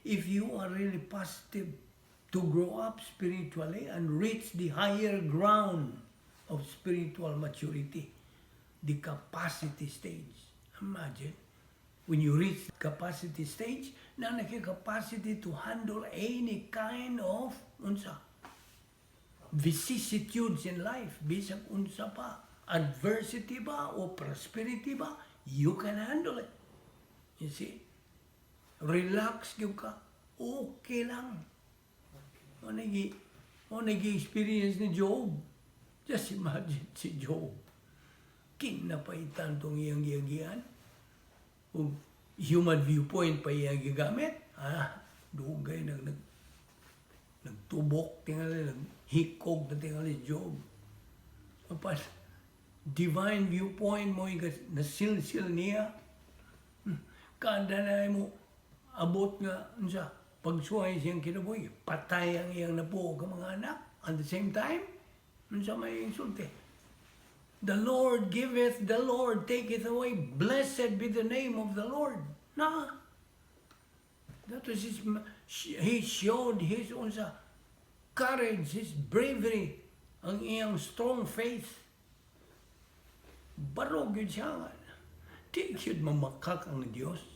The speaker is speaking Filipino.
if you are really positive to grow up spiritually and reach the higher ground of spiritual maturity, the capacity stage. Imagine, when you reach capacity stage, na capacity to handle any kind of vicissitudes in life, bisag unsa pa, adversity ba o prosperity ba, you can handle it. You see? Relax yung ka, okay lang. O nag-experience ni Job. Just imagine si Job. Kinapaitan tong iyang giyagian. Kung human viewpoint pa iyang gigamit, dugay nagtubok, tingali, naghikog na tingali Job. Kapag divine viewpoint mo, nasilsil niya, kada na mo, abot nga, pagsuhay siyang kinabuhi, patay ang iyang nabuo ka mga anak. At the same time, may insulti. The Lord giveth, the Lord taketh away. Blessed be the name of the Lord. That was he showed his courage, his bravery, ang iyang strong faith. Barog yun siya nga. Di yun mamakak ang Diyos.